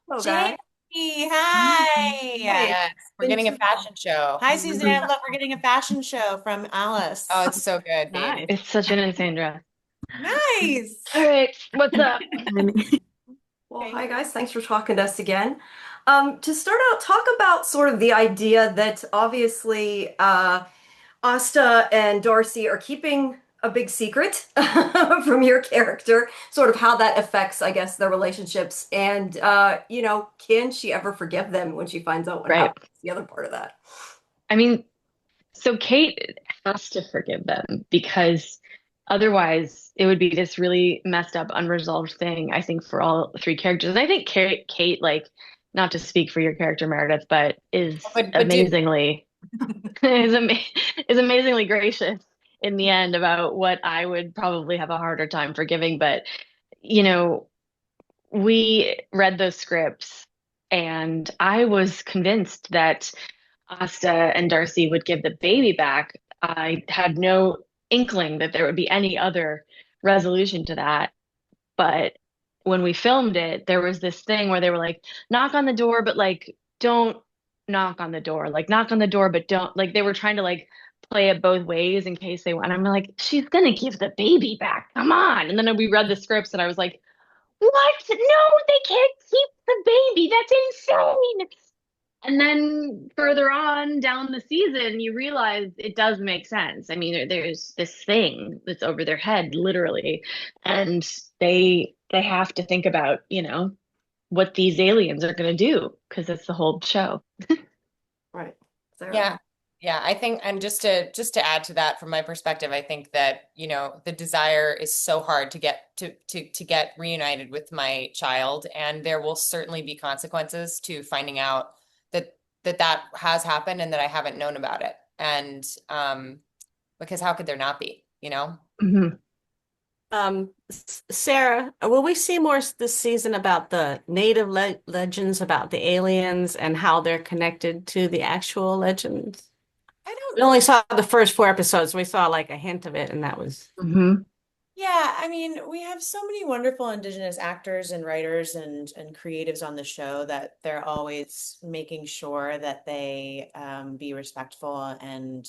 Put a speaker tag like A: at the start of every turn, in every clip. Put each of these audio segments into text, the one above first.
A: Hello, guys.
B: Jamie, hi.
A: Hey, it's
C: Yes, we're
A: been
C: getting a
A: too long.
C: fashion show.
B: Hi, Suzanne. Look, we're getting a fashion show from
C: Oh,
B: Alice.
C: it's so good, babe.
A: Nice.
D: It's such an insane dress. All
B: Nice.
D: right, what's up?
A: Well,
B: Okay.
A: hi, guys. Thanks for talking to us again. To start out, talk about sort of the idea that obviously Asta and Darcy are keeping a big secret from your character, sort of how that affects, I guess, their relationships. And, can she ever forgive them when she finds out what
D: Right.
A: happened? The other part of that.
D: I mean, so Kate has to forgive them because otherwise it would be this really messed up, unresolved thing, I think, for all three characters. And I think Kate, like, not to speak for your character, Meredith, but is
C: But do
D: amazingly is ama is amazingly gracious in the end about what I would probably have a harder time forgiving. But, you know, we read those scripts and I was convinced that Asta and Darcy would give the baby back. I had no inkling that there would be any other resolution to that. But when we filmed it, there was this thing where they were like, knock on the door, but like, don't knock on the door. Like, knock on the door, but don't. Like, they were trying to like play it both ways in case they went. I'm like, she's gonna give the baby back. Come on. And then we read the scripts and I was like, what? No, they can't keep the baby. That's insane. And then further on down the season, you realize it does make sense. I mean, there's this thing that's over their head, literally, and they have to think about, what these aliens are going to do because that's the whole show.
A: Right. Sarah.
C: yeah, yeah, I think, and just to add to that from my perspective, I think that, the desire is so hard to get to get reunited with my child, and there will certainly be consequences to finding out that has happened and that I haven't known about it. And because how could there not be, you know?
D: Mhm.
B: Sarah, will we see more this season about the native legends, about the aliens and how they're connected to the actual legends?
C: I
B: We
C: don't
B: only saw the first four episodes. We saw like a hint of it, and that was
D: Mhm.
E: Yeah, I mean, we have so many wonderful Indigenous actors and writers and creatives on the show that they're always making sure that they be respectful and,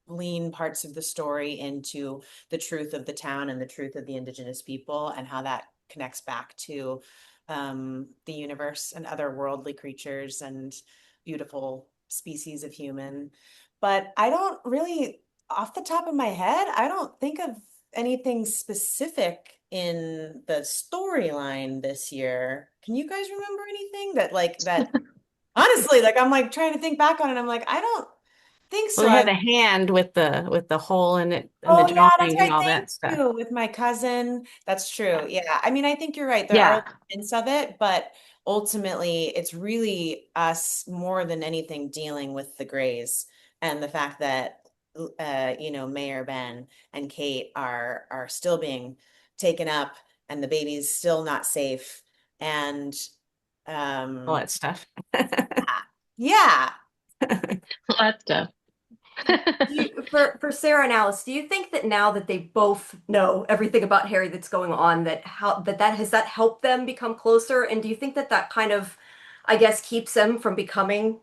E: lean parts of the story into the truth of the town and the truth of the Indigenous people and how that connects back to the universe and other worldly creatures and beautiful species of human. But I don't really, off the top of my head, I don't think of anything specific in the storyline this year. Can you guys remember anything that honestly, like I'm like trying to think back on it. I'm like, I don't think
B: well,
E: so.
B: they had
E: I
B: the hand with the hole in it and the
E: Oh yeah, that's
B: drawing and
E: right.
B: all
E: Thank
B: that stuff.
E: you. With my cousin. That's true. Yeah. I mean, I think you're right. There are
D: Yeah.
E: hints of it, but ultimately it's really us more than anything dealing with the Grays and the fact that Mayor Ben and Kate are still being taken up and the baby's still not safe. And
B: All
E: um
B: that stuff.
E: yeah.
D: All that stuff.
A: For Sarah and Alice, do you think that now that they both know everything about Harry that's going on, that has that helped them become closer? And do you think that that kind of, I guess, keeps them from becoming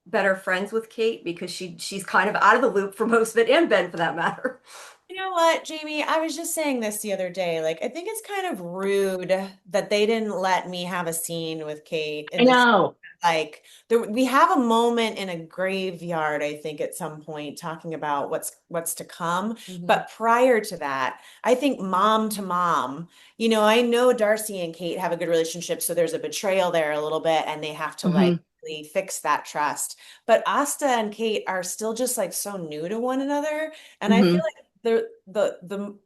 A: better friends with Kate because she's kind of out of the loop for most of it, and Ben for that matter?
E: You know what, Jamie? I was just saying this the other day. Like, I think it's kind of rude that they didn't let me have a scene with Kate
D: I
E: in this.
D: know.
E: Like, we have a moment in a graveyard, I think, at some point, talking about what's to come.
A: Mhm.
E: But prior to that, I think mom to mom, I know Darcy and Kate have a good relationship, so there's a betrayal there a little bit, and they have to like
D: Hmm.
E: really fix that trust. But Asta and Kate are still just like so new to one another, and I feel
D: Hmm.
E: like the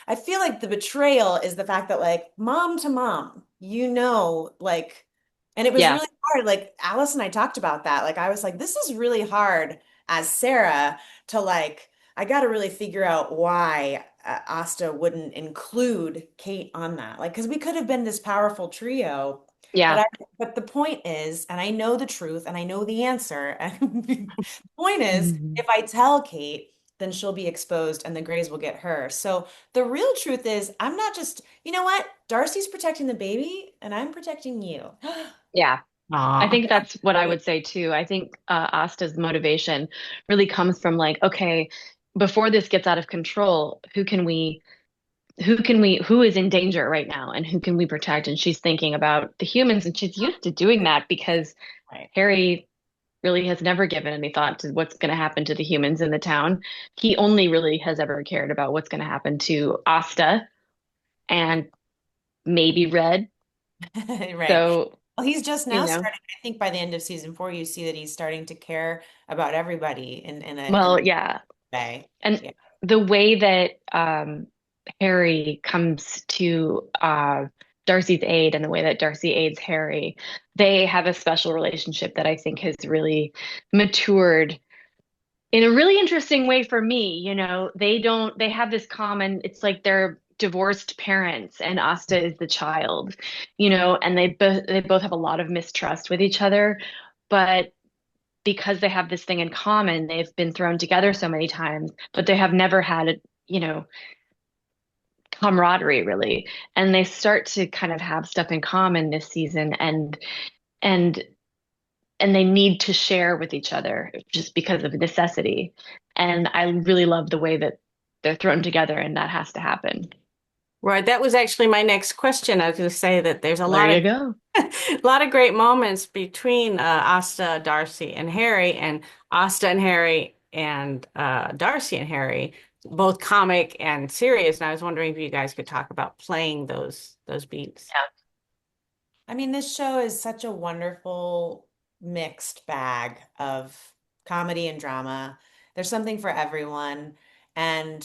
E: I feel like the betrayal is the fact that like mom to mom, like, and it was
D: Yeah.
E: really hard. Like Alice and I talked about that. Like I was like, this is really hard as Sarah to like, I got to really figure out why Asta wouldn't include Kate on that. Like, because we could have been this powerful trio. But
D: Yeah.
E: I, but the point is, and I know the truth and I know the answer. And the point is,
D: Mhm.
E: if I tell Kate then she'll be exposed and the Greys will get her. So the real truth is, I'm not just, you know what? Darcy's protecting the baby and I'm protecting you.
D: Yeah. I
B: Aw.
D: think that's what I would say too. I think Asta's motivation really comes from like, okay, before this gets out of control, who is in danger right now and who can we protect? And she's thinking about the humans and she's used to doing that because
E: Right.
D: Harry really has never given any thought to what's going to happen to the humans in the town. He only really has ever cared about what's going to happen to Asta and maybe Red.
E: Right.
D: So,
E: Well, he's just
D: you
E: now
D: know,
E: starting. I think by the end of season 4, you see that he's starting to care about everybody in
D: well,
E: a
D: yeah.
E: way.
D: And
E: Yeah.
D: the way that Harry comes to Darcy's aid and the way that Darcy aids Harry, they have a special relationship that I think has really matured in a really interesting way for me. You know, they have this common, it's like they're divorced parents and Asta is the child, you know, and they both have a lot of mistrust with each other, but because they have this thing in common, they've been thrown together so many times, but they have never had a, you know, camaraderie really. And they start to kind of have stuff in common this season and and they need to share with each other just because of necessity. And I really love the way that they're thrown together and that has to happen.
B: Right. That was actually my next question. I was going to say that there's a
D: There
B: lot
D: you
B: of
D: go.
B: a lot of great moments between Asta, Darcy, and Harry, and Asta and Harry, and Darcy and Harry, both comic and serious. And I was wondering if you guys could talk about playing those beats.
E: I mean, this show is such a wonderful mixed bag of comedy and drama. There's something for everyone. And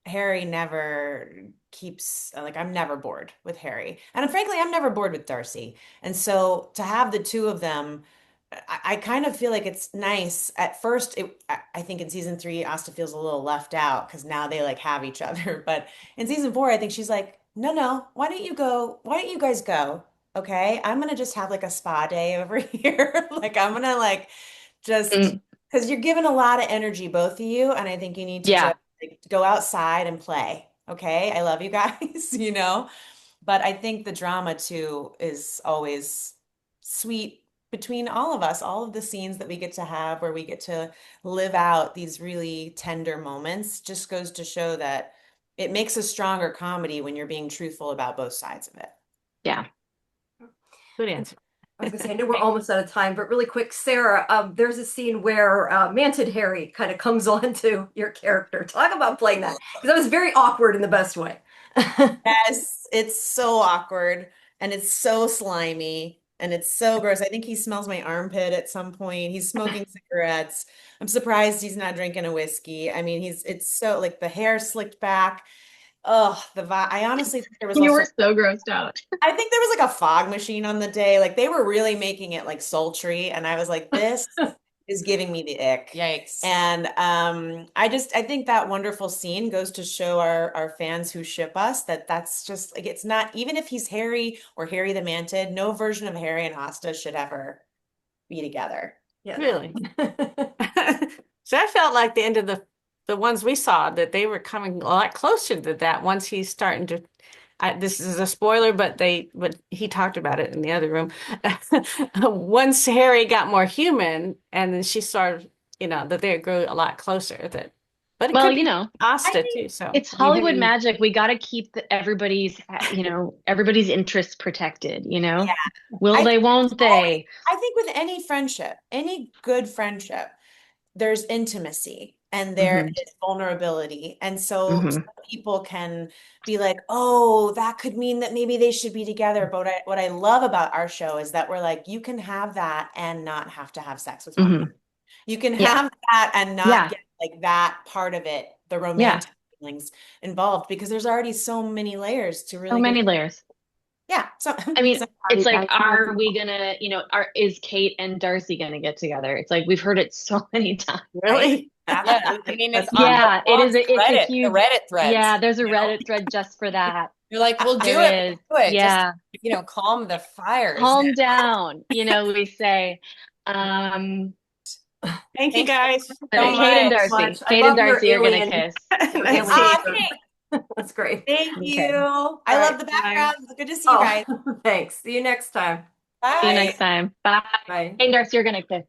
E: Harry never keeps, like, I'm never bored with Harry. And frankly, I'm never bored with Darcy. And so to have the two of them, I kind of feel like it's nice. At first, I think in season 3, Asta feels a little left out because now they like have each other. But in season 4, I think she's like, no, no, why don't you go? Why don't you guys go? Okay, I'm gonna just have like a spa day over here. Like I'm gonna like just
D: Mm,
E: because you're giving a lot of energy, both of you, and I think you need to
D: yeah.
E: just like, go outside and play. Okay, I love you guys, you know. But I think the drama too is always sweet between all of us, all of the scenes that we get to have where we get to live out these really tender moments just goes to show that it makes a stronger comedy when you're being truthful about both sides of it.
D: Yeah.
B: Good answer.
A: I was gonna say, I know we're almost out of time, but really quick, Sarah, there's a scene where Manted Harry kind of comes on to your character. Talk about playing that, because that was very awkward in the best way.
E: Yes, it's so awkward and it's so slimy and it's so gross. I think he smells my armpit at some point. He's smoking cigarettes. I'm surprised he's not drinking a whiskey. I mean, it's so like the hair slicked back. Oh, the vibe. I honestly think there was
D: You
E: also,
D: were so grossed out.
E: I think there was like a fog machine on the day. Like they were really making it like sultry. And I was like, this is giving me the ick.
C: Yikes.
E: And I think that wonderful scene goes to show our fans who ship us that that's just like it's not even if he's Harry or Harry the Manted, no version of Harry and Asta should ever be together.
A: Yeah,
B: Really?
A: no.
B: So I felt like the end of the ones we saw that they were coming a lot closer to that once he's starting to this is a spoiler, but he talked about it in the other room. Once Harry got more human, and then she started, that they grew a lot closer. But it
D: Well,
B: could be
E: I
B: Asta
E: think
B: too. So
D: it's
B: you
D: Hollywood
B: didn't.
D: magic. We got to keep everybody's interests protected,
E: yeah,
D: Will
E: I think
D: they,
E: it's
D: won't
E: always
D: they?
E: I think with any friendship, any good friendship, there's intimacy and there
D: Hmm.
E: is vulnerability. And so
D: Hmm.
E: some people can be like, oh, that could mean that maybe they should be together. But what I love about our show is that we're like, you can have that and not have to have sex with one
D: Hmm.
E: another. You can
D: Yeah.
E: have that and not
D: Yeah.
E: get like that part of it, the
D: Yeah.
E: romantic feelings involved, because there's already so many layers to
D: So
E: really get.
D: many layers.
E: Yeah. So,
D: I mean,
E: so
D: it's like,
B: I
D: are we gonna, is Kate and Darcy gonna get together? It's like we've heard it so many times.
E: right.
B: really.
C: Yeah, I
E: Absolutely.
C: mean, it's
E: That's
C: on
E: why.
C: the
D: Yeah,
C: blogs,
D: it's a
C: The
D: huge,
C: Reddit threads,
D: yeah, there's a
C: you know?
D: Reddit thread just for that.
C: You're like, we'll do
D: There
C: it,
D: is.
C: we'll do it. Just,
D: Yeah.
C: calm the fires.
D: Calm down, we say. Um,
B: Thank you
C: Thank you
B: guys so
C: so
D: Kate and
C: much.
D: Darcy.
A: I
D: Kate and
A: love your
D: Darcy are gonna
A: alien,
D: kiss.
A: your
B: much.
A: alien.
C: Ah,
A: joke.
C: thank,
A: That's great.
C: thank
D: Okay.
C: you.
A: All
C: I
A: right.
C: love the
B: Bye.
C: background. It's good to see you
A: Oh,
C: guys.
A: thanks. See you next time.
D: See you
C: Bye.
D: next time. Bye.
A: Bye.
D: Kate and Darcy are gonna kiss.